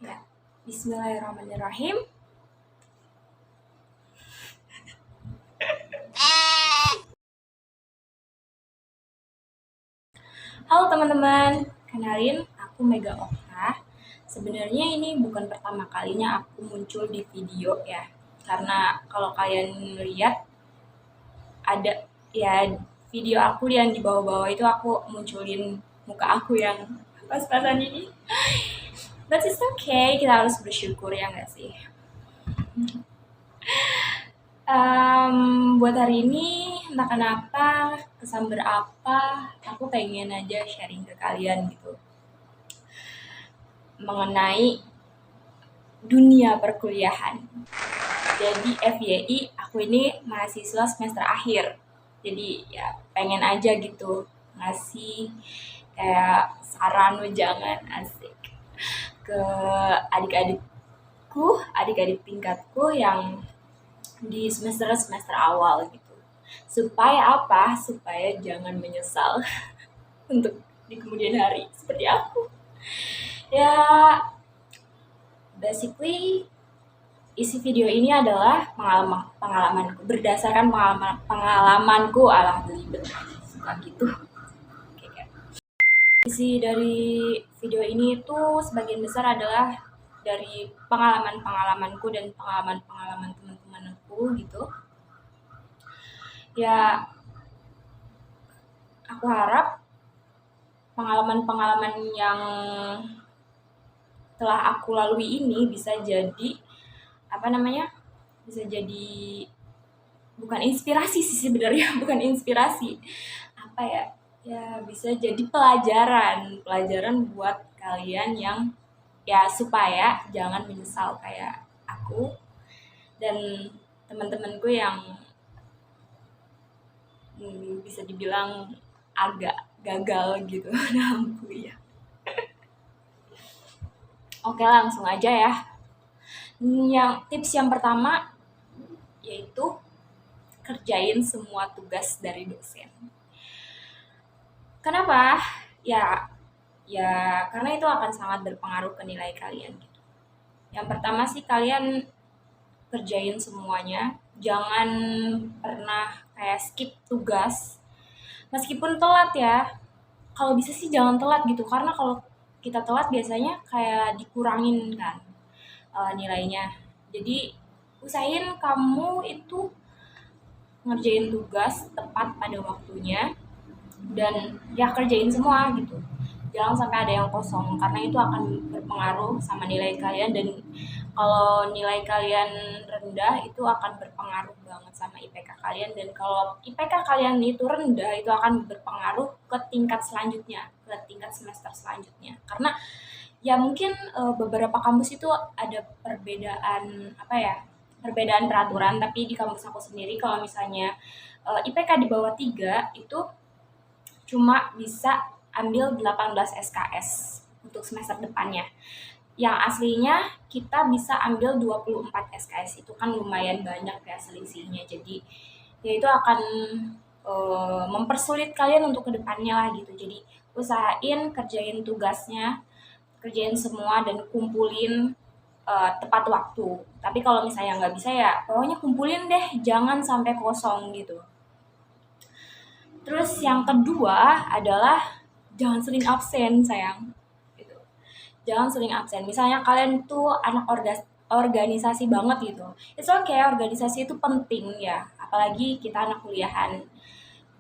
Ya, Bismillahirrahmanirrahim. Halo teman-teman, kenalin aku Mega Okta. Sebenarnya ini bukan pertama kalinya aku muncul di video ya. Karena kalau kalian lihat ada ya video aku yang di bawah-bawah itu aku munculin muka aku yang pas-pasan ini. But it's okay, kita harus bersyukur ya nggak sih? Buat hari ini entah kenapa kesamber apa aku pengen aja sharing ke kalian gitu mengenai dunia perkuliahan. Jadi FYI aku ini mahasiswa semester akhir. Jadi ya pengen aja gitu ngasih kayak saran wejangan asik ke adik-adikku, adik-adik tingkatku yang di semester-semester awal gitu. Supaya apa? Supaya jangan menyesal untuk di kemudian hari seperti aku. Ya, basically isi video ini adalah pengalamanku berdasarkan pengalamanku alah belibet suka gitu. Oke, okay. Isi dari video ini itu sebagian besar adalah dari pengalaman-pengalamanku dan pengalaman-pengalaman teman-temanku gitu. Ya, aku harap pengalaman-pengalaman yang telah aku lalui ini bisa jadi apa namanya? Bisa jadi bukan inspirasi sih sebenarnya, bukan inspirasi. Apa ya? Ya bisa jadi pelajaran buat kalian yang ya supaya jangan menyesal kayak aku dan teman-temanku yang bisa dibilang agak gagal gitu dalam kuliah. Oke, langsung aja ya. Tips yang pertama yaitu kerjain semua tugas dari dosen. Kenapa? Ya karena itu akan sangat berpengaruh ke nilai kalian gitu. Yang pertama sih kalian kerjain semuanya, jangan pernah kayak skip tugas. Meskipun telat ya, kalau bisa sih jangan telat gitu karena kalau kita telat biasanya kayak dikurangin kan nilainya. Jadi usahain kamu itu ngerjain tugas tepat pada waktunya dan ya kerjain semua gitu. Jangan sampai ada yang kosong karena itu akan berpengaruh sama nilai kalian dan kalau nilai kalian rendah itu akan berpengaruh banget sama IPK kalian dan kalau IPK kalian itu rendah itu akan berpengaruh ke tingkat selanjutnya, ke tingkat semester selanjutnya. Karena ya mungkin beberapa kampus itu ada perbedaan apa ya? Perbedaan peraturan tapi di kampus aku sendiri kalau misalnya IPK di bawah 3 itu cuma bisa ambil 18 SKS untuk semester depannya. Yang aslinya kita bisa ambil 24 SKS, itu kan lumayan banyak ya selisihnya. Jadi ya itu akan mempersulit kalian untuk kedepannya lah gitu. Jadi usahain kerjain tugasnya, kerjain semua dan kumpulin tepat waktu. Tapi kalau misalnya nggak bisa ya pokoknya kumpulin deh, jangan sampai kosong gitu. Terus yang kedua adalah jangan sering absen sayang. Gitu. Jangan sering absen. Misalnya kalian tuh anak organisasi banget gitu. It's okay, organisasi itu penting ya. Apalagi kita anak kuliahan.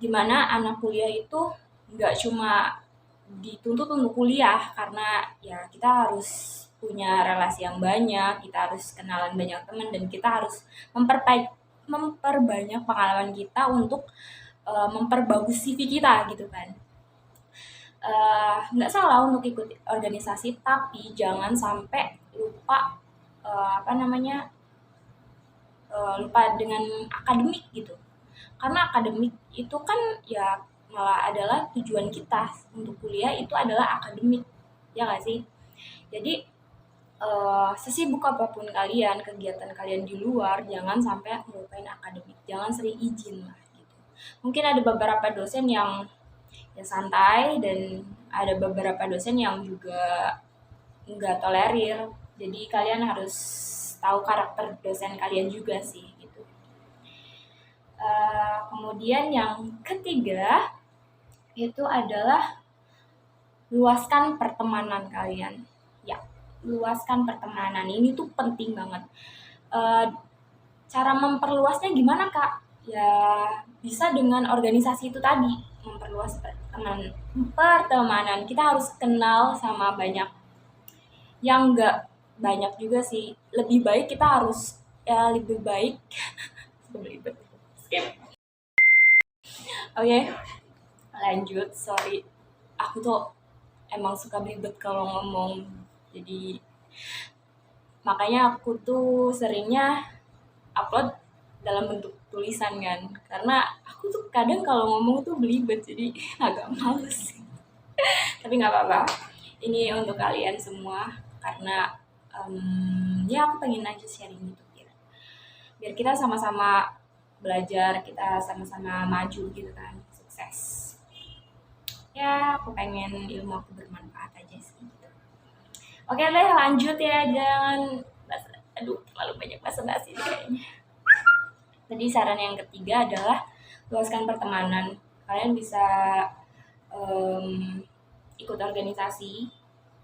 Dimana anak kuliah itu nggak cuma dituntut untuk kuliah karena ya kita harus punya relasi yang banyak, kita harus kenalan banyak teman dan kita harus memperbanyak pengalaman kita untuk memperbagus CV kita gitu kan. Nggak salah untuk ikut organisasi tapi jangan sampai lupa apa namanya lupa dengan akademik gitu karena akademik itu kan ya malah adalah tujuan kita untuk kuliah itu adalah akademik ya nggak sih jadi sesibuk apapun kalian kegiatan kalian di luar jangan sampai melupain akademik jangan sering izin lah gitu mungkin ada beberapa dosen yang ya santai dan ada beberapa dosen yang juga nggak tolerir Jadi kalian harus tahu karakter dosen kalian juga sih gitu. Kemudian yang ketiga itu adalah luaskan pertemanan kalian. Ya, luaskan pertemanan ini tuh penting banget. Eh, Cara memperluasnya gimana kak? Ya bisa dengan organisasi itu tadi, memperluas pertemanan. Kita harus kenal sama banyak, yang enggak banyak juga sih. Lebih baik kita harus, ya lebih baik belibet. Skip. Oke, lanjut. Sorry, aku tuh emang suka belibet kalau ngomong. Jadi makanya aku tuh seringnya upload dalam bentuk tulisan kan, karena aku tuh kadang kalau ngomong tuh belibet jadi agak males. Tapi nggak apa-apa, ini untuk kalian semua karena ya aku pengen aja sharing gitu biar kita sama-sama belajar, kita sama-sama maju gitu kan, sukses. Ya aku pengen ilmu aku bermanfaat aja sih gitu. Oke deh, lanjut ya, jangan aduh terlalu banyak basa-basi kayaknya. Tadi saran yang ketiga adalah luaskan pertemanan. Kalian bisa ikut organisasi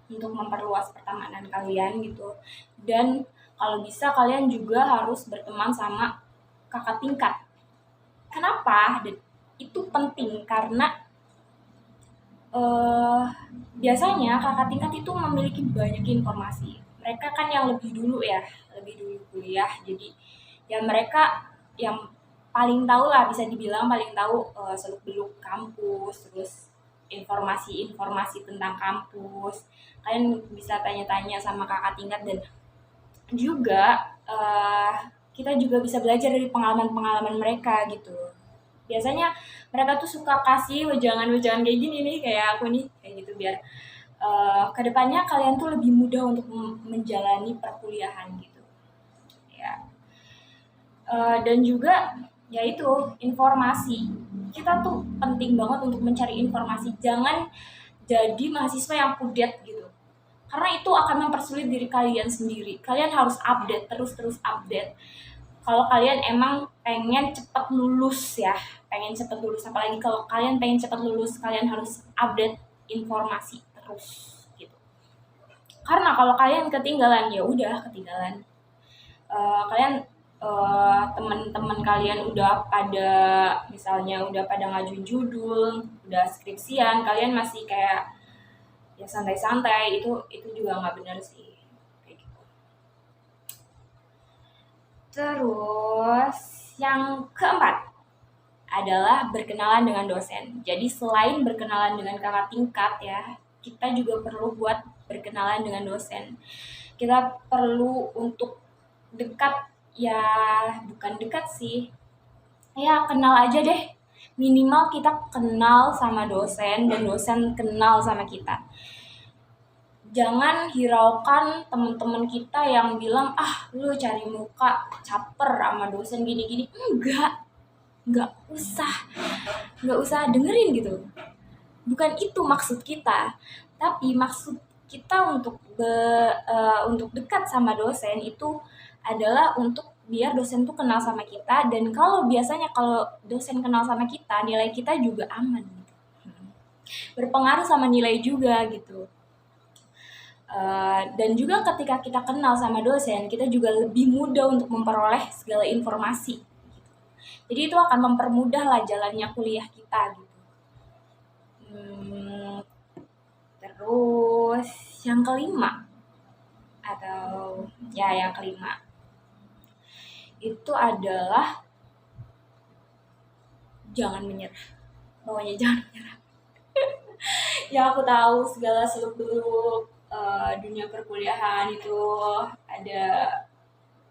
untuk memperluas pertemanan kalian gitu. Dan kalau bisa kalian juga harus berteman sama kakak tingkat. Kenapa? Dan itu penting karena biasanya kakak tingkat itu memiliki banyak informasi. Mereka kan yang lebih dulu ya, lebih dulu kuliah. Jadi ya mereka yang paling tahu lah, bisa dibilang paling tahu seluk-beluk kampus, terus informasi-informasi tentang kampus. Kalian bisa tanya-tanya sama kakak tingkat, dan juga kita juga bisa belajar dari pengalaman-pengalaman mereka gitu. Biasanya mereka tuh suka kasih wejangan-wejangan kayak gini nih, kayak aku nih, kayak gitu, biar kedepannya kalian tuh lebih mudah untuk menjalani perkuliahan gitu ya. Dan juga yaitu informasi, kita tuh penting banget untuk mencari informasi, jangan jadi mahasiswa yang kudet gitu, karena itu akan mempersulit diri kalian sendiri. Kalian harus update, terus update. Kalau kalian emang pengen cepet lulus ya, pengen cepet lulus, apalagi kalau kalian pengen cepet lulus, kalian harus update informasi terus gitu. Karena kalau kalian ketinggalan, ya udah ketinggalan. Kalian teman-teman kalian udah pada, misalnya udah pada ngajuin judul, udah skripsian, kalian masih kayak ya santai-santai, itu juga nggak benar sih kayak gitu. Terus yang keempat adalah berkenalan dengan dosen. Jadi selain berkenalan dengan kakak tingkat ya, kita juga perlu buat berkenalan dengan dosen. Kita perlu untuk dekat, ya bukan dekat sih, ya kenal aja deh. Minimal kita kenal sama dosen dan dosen kenal sama kita. Jangan hiraukan teman-teman kita yang bilang, lu cari muka, caper sama dosen gini-gini. Nggak usah dengerin gitu. Bukan itu maksud kita, tapi maksud kita untuk dekat sama dosen itu adalah untuk biar dosen tuh kenal sama kita, dan biasanya kalau dosen kenal sama kita, nilai kita juga aman gitu. Berpengaruh sama nilai juga gitu. Dan juga ketika kita kenal sama dosen, kita juga lebih mudah untuk memperoleh segala informasi. Jadi itu akan mempermudah lah jalannya kuliah kita gitu. Terus yang kelima itu adalah jangan menyerah. Pokoknya jangan menyerah. Ya aku tahu segala seluk-beluk dunia perkuliahan itu ada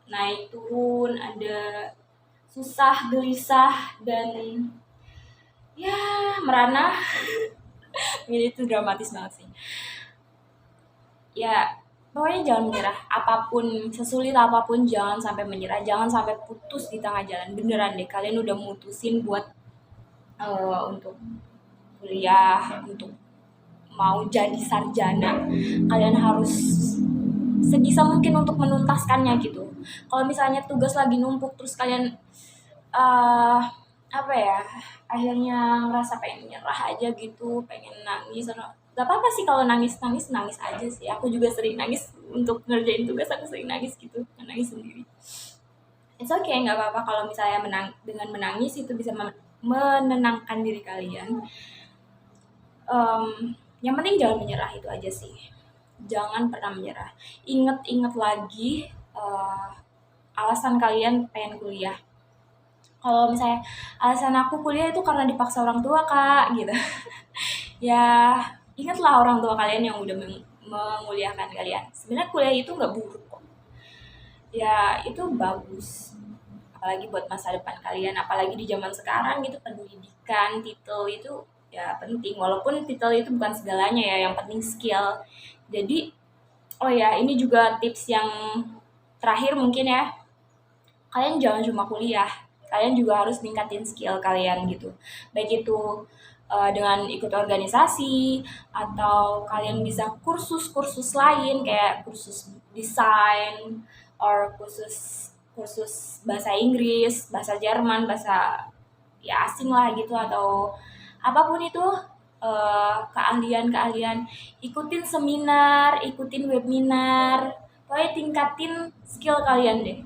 naik turun, ada susah, gelisah, dan ya merana. Ini itu dramatis banget sih. Ya pokoknya jangan menyerah. Apapun, sesulit apapun, jangan sampai menyerah, jangan sampai putus di tengah jalan. Beneran deh, kalian udah mutusin buat untuk kuliah, untuk mau jadi sarjana, kalian harus sebisa mungkin untuk menuntaskannya gitu. Kalau misalnya tugas lagi numpuk terus kalian eh apa ya, akhirnya ngerasa pengen nyerah aja gitu, pengen nangis atau gak apa-apa sih kalau nangis aja sih. Aku juga sering nangis untuk ngerjain tugas, aku sering nangis gitu, nangis sendiri. It's okay, nggak apa-apa kalau misalnya dengan menangis itu bisa menenangkan diri kalian. Yang penting jangan menyerah, itu aja sih. Jangan pernah menyerah. Ingat-ingat lagi alasan kalian pengen kuliah. Kalau misalnya alasan aku kuliah itu karena dipaksa orang tua, Kak, gitu. Ya, ingatlah orang tua kalian yang udah menguliahkan kalian. Sebenarnya kuliah itu nggak buruk kok. Ya, itu bagus. Apalagi buat masa depan kalian, apalagi di zaman sekarang gitu, pendidikan, titel itu ya penting. Walaupun titel itu bukan segalanya ya, yang penting skill. Jadi, oh ya, ini juga tips yang terakhir mungkin ya. Kalian jangan cuma kuliah, kalian juga harus ningkatin skill kalian gitu. Baik itu dengan ikut organisasi atau kalian bisa kursus-kursus lain kayak kursus desain or kursus kursus bahasa Inggris, bahasa Jerman, bahasa ya asing lah gitu, atau apapun itu keahlian-keahlian. Ikutin seminar, ikutin webinar, pokoknya tingkatin skill kalian deh.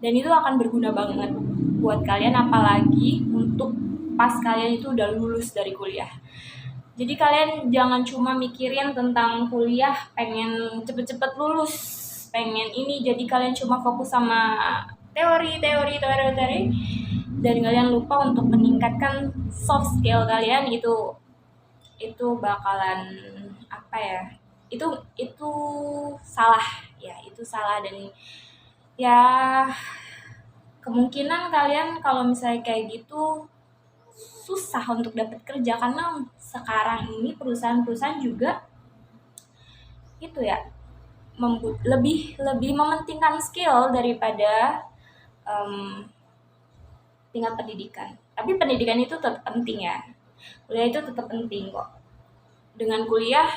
Dan itu akan berguna banget buat kalian, apalagi untuk pas kalian itu udah lulus dari kuliah. Jadi kalian jangan cuma mikirin tentang kuliah, pengen cepet-cepet lulus, pengen ini, jadi kalian cuma fokus sama teori, dan kalian lupa untuk meningkatkan soft skill kalian. Itu bakalan apa ya? Itu salah ya, itu salah. Dan ya kemungkinan kalian kalau misalnya kayak gitu susah untuk dapat kerja, karena sekarang ini perusahaan-perusahaan juga itu ya lebih mementingkan skill daripada tingkat pendidikan. Tapi pendidikan itu tetap penting ya. Kuliah itu tetap penting kok. Dengan kuliah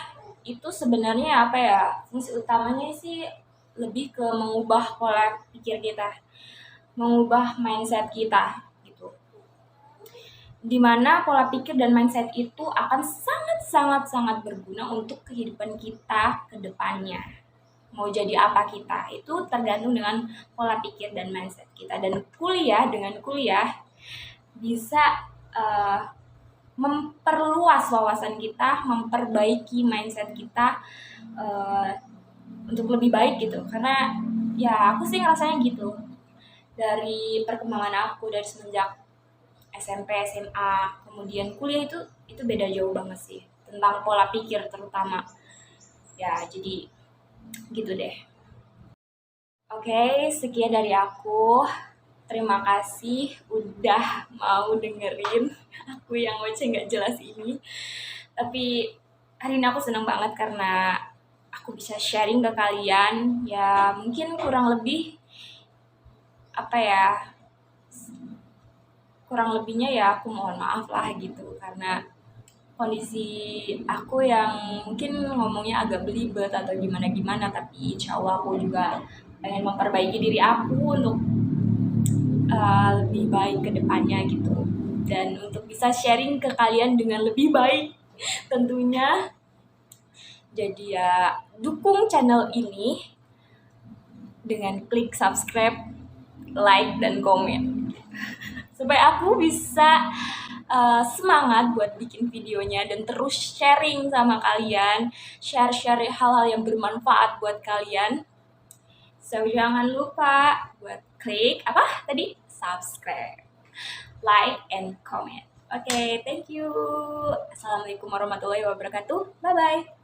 itu sebenarnya apa ya, fungsi utamanya sih lebih ke mengubah pola pikir kita, mengubah mindset kita gitu. Dimana pola pikir dan mindset itu akan sangat berguna untuk kehidupan kita ke depannya. Mau jadi apa kita, itu tergantung dengan pola pikir dan mindset kita. Dan dengan kuliah bisa memperluas wawasan kita, memperbaiki mindset kita untuk lebih baik gitu. Karena ya aku sih ngerasanya gitu, dari perkembangan aku dari semenjak SMP, SMA, kemudian kuliah itu beda jauh banget sih, tentang pola pikir terutama. Ya, jadi gitu deh. Oke, sekian dari aku. Terima kasih udah mau dengerin aku yang ngoceh nggak jelas ini. Tapi hari ini aku senang banget karena aku bisa sharing ke kalian. Ya mungkin kurang lebihnya ya aku mohon maaf lah gitu, karena kondisi aku yang mungkin ngomongnya agak belibet atau gimana, tapi insya Allah aku juga pengen memperbaiki diri aku untuk lebih baik ke depannya gitu, dan untuk bisa sharing ke kalian dengan lebih baik tentunya. Jadi ya dukung channel ini dengan klik subscribe, like, dan komen supaya aku bisa semangat buat bikin videonya dan terus sharing sama kalian, share hal-hal yang bermanfaat buat kalian. So jangan lupa buat klik subscribe, like, and comment. Oke, thank you. Assalamualaikum warahmatullahi wabarakatuh. Bye bye.